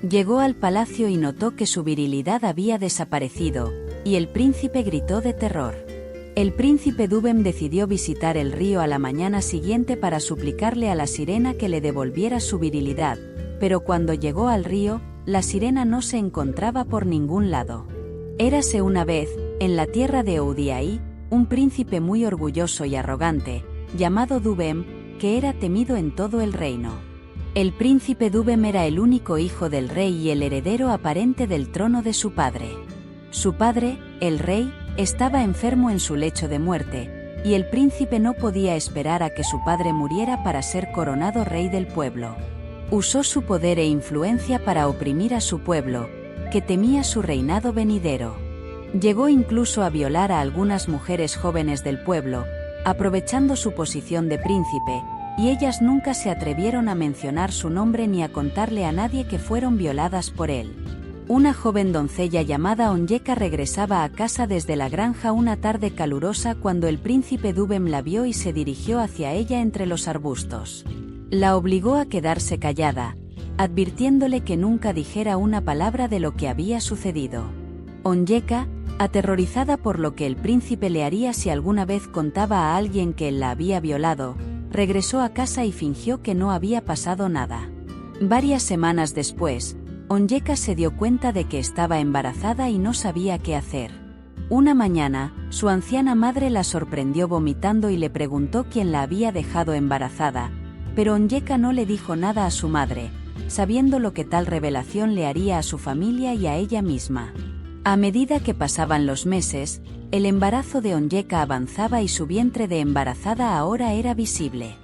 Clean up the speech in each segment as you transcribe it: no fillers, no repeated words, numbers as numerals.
Llegó al palacio y notó que su virilidad había desaparecido, y el príncipe gritó de terror. El príncipe Dúbem decidió visitar el río a la mañana siguiente para suplicarle a la sirena que le devolviera su virilidad, pero cuando llegó al río, la sirena no se encontraba por ningún lado. Érase una vez, en la tierra de Oudiaí, un príncipe muy orgulloso y arrogante, llamado Dúbem, que era temido en todo el reino. El príncipe Dúbem era el único hijo del rey y el heredero aparente del trono de su padre. Su padre, el rey, estaba enfermo en su lecho de muerte, y el príncipe no podía esperar a que su padre muriera para ser coronado rey del pueblo. Usó su poder e influencia para oprimir a su pueblo, que temía su reinado venidero. Llegó incluso a violar a algunas mujeres jóvenes del pueblo, aprovechando su posición de príncipe, y ellas nunca se atrevieron a mencionar su nombre ni a contarle a nadie que fueron violadas por él. Una joven doncella llamada Onyeka regresaba a casa desde la granja una tarde calurosa cuando el príncipe Dúbem la vio y se dirigió hacia ella entre los arbustos. La obligó a quedarse callada, advirtiéndole que nunca dijera una palabra de lo que había sucedido. Onyeka, aterrorizada por lo que el príncipe le haría si alguna vez contaba a alguien que él la había violado, regresó a casa y fingió que no había pasado nada. Varias semanas después, Onyeka se dio cuenta de que estaba embarazada y no sabía qué hacer. Una mañana, su anciana madre la sorprendió vomitando y le preguntó quién la había dejado embarazada, pero Onyeka no le dijo nada a su madre, sabiendo lo que tal revelación le haría a su familia y a ella misma. A medida que pasaban los meses, el embarazo de Onyeka avanzaba y su vientre de embarazada ahora era visible.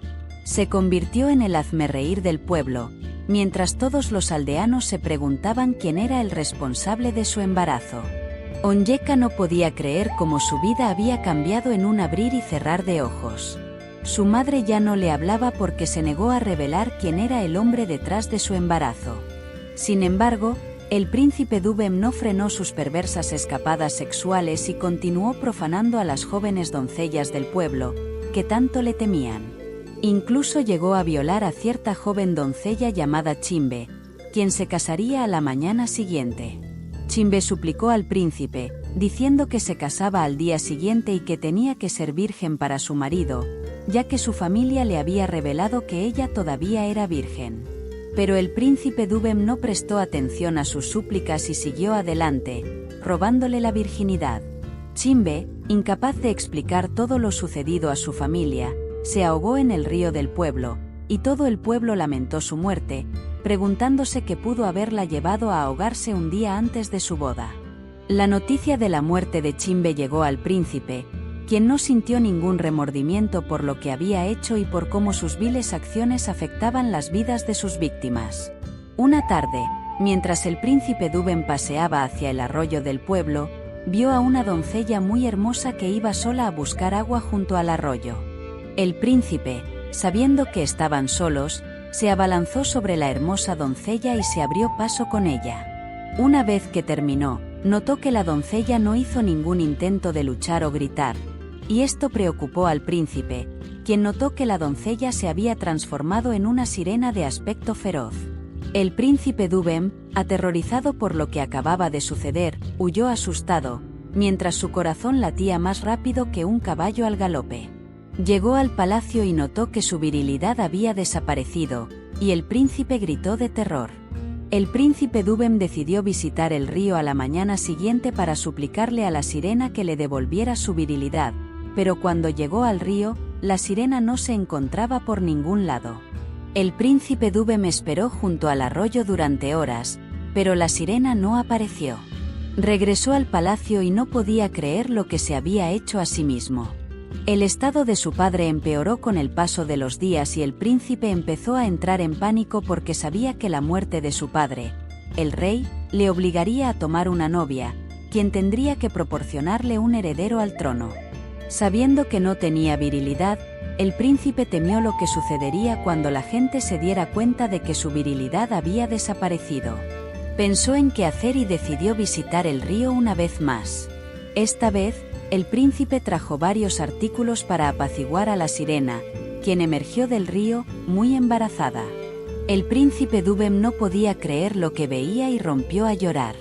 Se convirtió en el hazmerreír del pueblo, mientras todos los aldeanos se preguntaban quién era el responsable de su embarazo. Onyeka no podía creer cómo su vida había cambiado en un abrir y cerrar de ojos. Su madre ya no le hablaba porque se negó a revelar quién era el hombre detrás de su embarazo. Sin embargo, el príncipe Dúbem no frenó sus perversas escapadas sexuales y continuó profanando a las jóvenes doncellas del pueblo, que tanto le temían. Incluso llegó a violar a cierta joven doncella llamada Chimbe, quien se casaría a la mañana siguiente. Chimbe suplicó al príncipe, diciendo que se casaba al día siguiente y que tenía que ser virgen para su marido, ya que su familia le había revelado que ella todavía era virgen. Pero el príncipe Dúbem no prestó atención a sus súplicas y siguió adelante, robándole la virginidad. Chimbe, incapaz de explicar todo lo sucedido a su familia, se ahogó en el río del pueblo, y todo el pueblo lamentó su muerte, preguntándose qué pudo haberla llevado a ahogarse un día antes de su boda. La noticia de la muerte de Chimbe llegó al príncipe, quien no sintió ningún remordimiento por lo que había hecho y por cómo sus viles acciones afectaban las vidas de sus víctimas. Una tarde, mientras el príncipe Dúbem paseaba hacia el arroyo del pueblo, vio a una doncella muy hermosa que iba sola a buscar agua junto al arroyo. El príncipe, sabiendo que estaban solos, se abalanzó sobre la hermosa doncella y se abrió paso con ella. Una vez que terminó, notó que la doncella no hizo ningún intento de luchar o gritar, y esto preocupó al príncipe, quien notó que la doncella se había transformado en una sirena de aspecto feroz. El príncipe Dúbem, aterrorizado por lo que acababa de suceder, huyó asustado, mientras su corazón latía más rápido que un caballo al galope. Llegó al palacio y notó que su virilidad había desaparecido, y el príncipe gritó de terror. El príncipe Dúbem decidió visitar el río a la mañana siguiente para suplicarle a la sirena que le devolviera su virilidad, pero cuando llegó al río, la sirena no se encontraba por ningún lado. El príncipe Dúbem esperó junto al arroyo durante horas, pero la sirena no apareció. Regresó al palacio y no podía creer lo que se había hecho a sí mismo. El estado de su padre empeoró con el paso de los días y el príncipe empezó a entrar en pánico porque sabía que la muerte de su padre, el rey, le obligaría a tomar una novia, quien tendría que proporcionarle un heredero al trono. Sabiendo que no tenía virilidad, el príncipe temió lo que sucedería cuando la gente se diera cuenta de que su virilidad había desaparecido. Pensó en qué hacer y decidió visitar el río una vez más. Esta vez, el príncipe trajo varios artículos para apaciguar a la sirena, quien emergió del río, muy embarazada. El príncipe Dubem no podía creer lo que veía y rompió a llorar.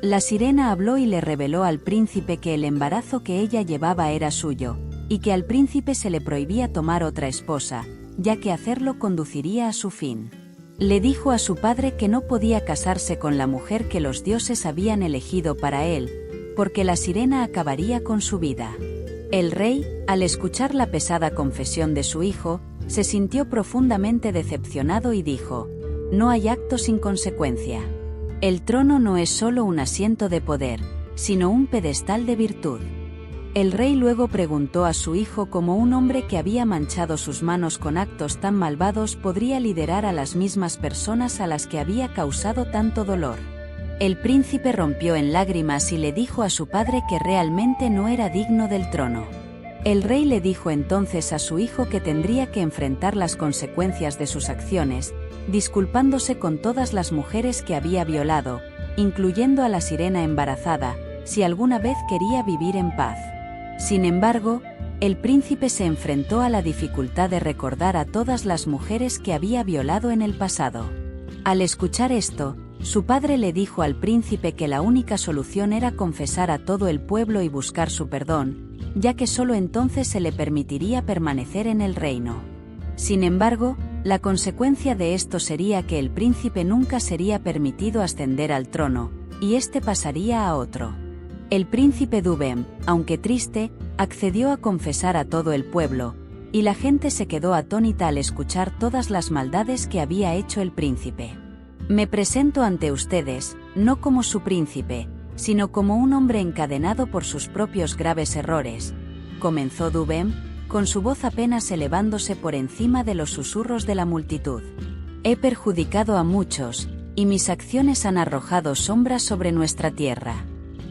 La sirena habló y le reveló al príncipe que el embarazo que ella llevaba era suyo, y que al príncipe se le prohibía tomar otra esposa, ya que hacerlo conduciría a su fin. Le dijo a su padre que no podía casarse con la mujer que los dioses habían elegido para él, porque la sirena acabaría con su vida. El rey, al escuchar la pesada confesión de su hijo, se sintió profundamente decepcionado y dijo: «No hay acto sin consecuencia. El trono no es solo un asiento de poder, sino un pedestal de virtud». El rey luego preguntó a su hijo cómo un hombre que había manchado sus manos con actos tan malvados podría liderar a las mismas personas a las que había causado tanto dolor. El príncipe rompió en lágrimas y le dijo a su padre que realmente no era digno del trono. El rey le dijo entonces a su hijo que tendría que enfrentar las consecuencias de sus acciones, disculpándose con todas las mujeres que había violado, incluyendo a la sirena embarazada, si alguna vez quería vivir en paz. Sin embargo, el príncipe se enfrentó a la dificultad de recordar a todas las mujeres que había violado en el pasado. Al escuchar esto, su padre le dijo al príncipe que la única solución era confesar a todo el pueblo y buscar su perdón, ya que solo entonces se le permitiría permanecer en el reino. Sin embargo, la consecuencia de esto sería que el príncipe nunca sería permitido ascender al trono, y este pasaría a otro. El príncipe Dubem, aunque triste, accedió a confesar a todo el pueblo, y la gente se quedó atónita al escuchar todas las maldades que había hecho el príncipe. «Me presento ante ustedes, no como su príncipe, sino como un hombre encadenado por sus propios graves errores», comenzó Dubem, con su voz apenas elevándose por encima de los susurros de la multitud. «He perjudicado a muchos, y mis acciones han arrojado sombras sobre nuestra tierra.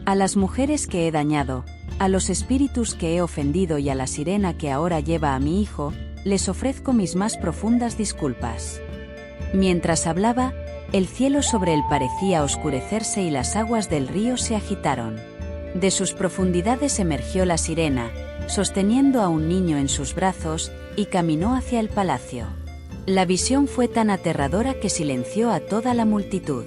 A las mujeres que he dañado, a los espíritus que he ofendido y a la sirena que ahora lleva a mi hijo, les ofrezco mis más profundas disculpas». Mientras hablaba, el cielo sobre él parecía oscurecerse y las aguas del río se agitaron. De sus profundidades emergió la sirena, sosteniendo a un niño en sus brazos, y caminó hacia el palacio. La visión fue tan aterradora que silenció a toda la multitud.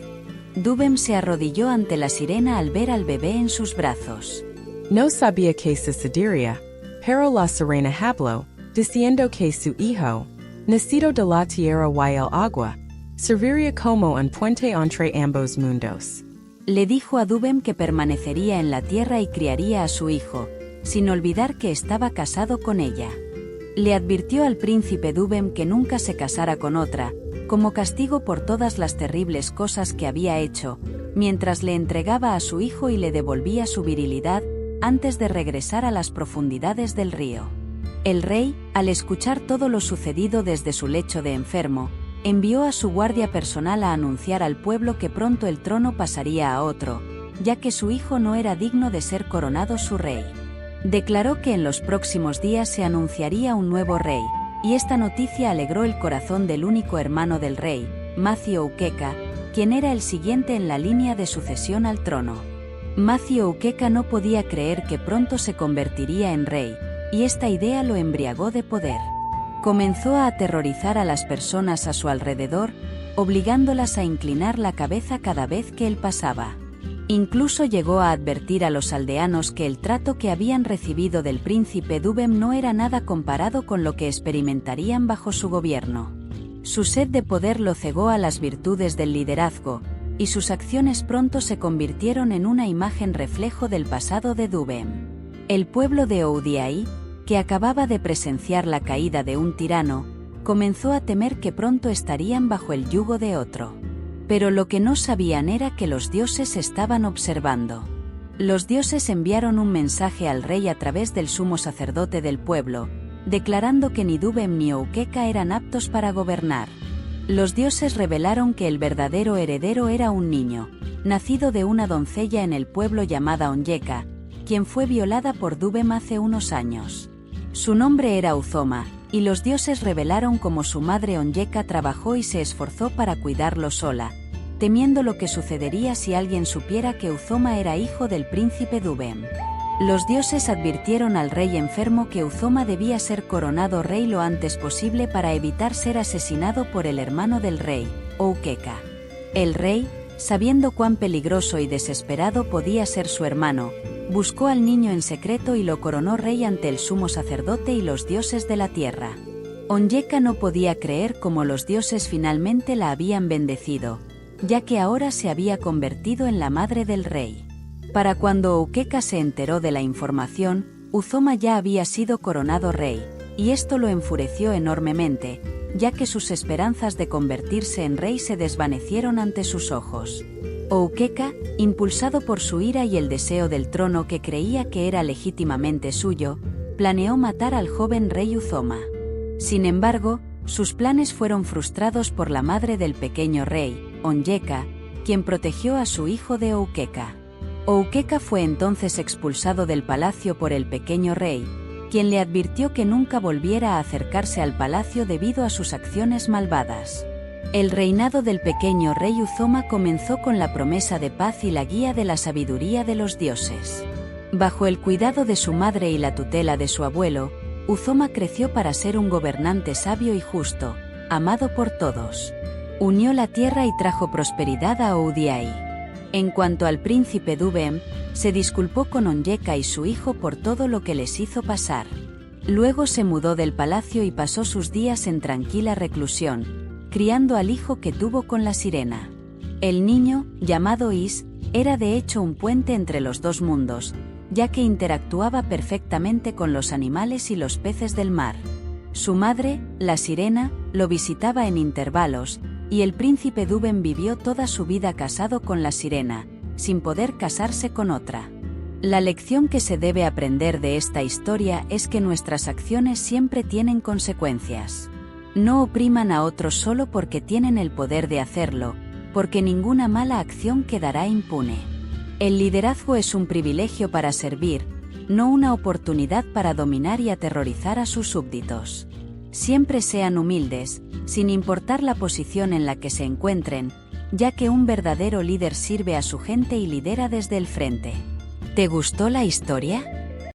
Dubem se arrodilló ante la sirena al ver al bebé en sus brazos. No sabía que sucedería, pero la sirena habló, diciendo que su hijo, nacido de la tierra y el agua, serviría como un puente entre ambos mundos. Le dijo a Dubem que permanecería en la tierra y criaría a su hijo, sin olvidar que estaba casado con ella. Le advirtió al príncipe Dubem que nunca se casara con otra, como castigo por todas las terribles cosas que había hecho, mientras le entregaba a su hijo y le devolvía su virilidad, antes de regresar a las profundidades del río. El rey, al escuchar todo lo sucedido desde su lecho de enfermo, envió a su guardia personal a anunciar al pueblo que pronto el trono pasaría a otro, ya que su hijo no era digno de ser coronado su rey. Declaró que en los próximos días se anunciaría un nuevo rey, y esta noticia alegró el corazón del único hermano del rey, Macio Ukeka, quien era el siguiente en la línea de sucesión al trono. Macio Ukeka no podía creer que pronto se convertiría en rey, y esta idea lo embriagó de poder. Comenzó a aterrorizar a las personas a su alrededor, obligándolas a inclinar la cabeza cada vez que él pasaba. Incluso llegó a advertir a los aldeanos que el trato que habían recibido del príncipe Dubem no era nada comparado con lo que experimentarían bajo su gobierno. Su sed de poder lo cegó a las virtudes del liderazgo, y sus acciones pronto se convirtieron en una imagen reflejo del pasado de Dubem. El pueblo de Oudiaí, que acababa de presenciar la caída de un tirano, comenzó a temer que pronto estarían bajo el yugo de otro. Pero lo que no sabían era que los dioses estaban observando. Los dioses enviaron un mensaje al rey a través del sumo sacerdote del pueblo, declarando que ni Dubem ni Ukeka eran aptos para gobernar. Los dioses revelaron que el verdadero heredero era un niño, nacido de una doncella en el pueblo llamada Onyeka, quien fue violada por Dubem hace unos años. Su nombre era Uzoma, y los dioses revelaron cómo su madre Onyeka trabajó y se esforzó para cuidarlo sola, temiendo lo que sucedería si alguien supiera que Uzoma era hijo del príncipe Dubem. Los dioses advirtieron al rey enfermo que Uzoma debía ser coronado rey lo antes posible para evitar ser asesinado por el hermano del rey, Oukeka. El rey, sabiendo cuán peligroso y desesperado podía ser su hermano, buscó al niño en secreto y lo coronó rey ante el sumo sacerdote y los dioses de la tierra. Onyeka no podía creer cómo los dioses finalmente la habían bendecido, ya que ahora se había convertido en la madre del rey. Para cuando Oukeka se enteró de la información, Uzoma ya había sido coronado rey, y esto lo enfureció enormemente, ya que sus esperanzas de convertirse en rey se desvanecieron ante sus ojos. Oukeka, impulsado por su ira y el deseo del trono que creía que era legítimamente suyo, planeó matar al joven rey Uzoma. Sin embargo, sus planes fueron frustrados por la madre del pequeño rey, Onyeka, quien protegió a su hijo de Oukeka. Oukeka fue entonces expulsado del palacio por el pequeño rey, quien le advirtió que nunca volviera a acercarse al palacio debido a sus acciones malvadas. El reinado del pequeño rey Uzoma comenzó con la promesa de paz y la guía de la sabiduría de los dioses. Bajo el cuidado de su madre y la tutela de su abuelo, Uzoma creció para ser un gobernante sabio y justo, amado por todos. Unió la tierra y trajo prosperidad a Oudiai. En cuanto al príncipe Dubem, se disculpó con Onyeka y su hijo por todo lo que les hizo pasar. Luego se mudó del palacio y pasó sus días en tranquila reclusión, criando al hijo que tuvo con la sirena. El niño, llamado Is, era de hecho un puente entre los dos mundos, ya que interactuaba perfectamente con los animales y los peces del mar. Su madre, la sirena, lo visitaba en intervalos, y el príncipe Dubem vivió toda su vida casado con la sirena, sin poder casarse con otra. La lección que se debe aprender de esta historia es que nuestras acciones siempre tienen consecuencias. No opriman a otros solo porque tienen el poder de hacerlo, porque ninguna mala acción quedará impune. El liderazgo es un privilegio para servir, no una oportunidad para dominar y aterrorizar a sus súbditos. Siempre sean humildes, sin importar la posición en la que se encuentren, ya que un verdadero líder sirve a su gente y lidera desde el frente. ¿Te gustó la historia?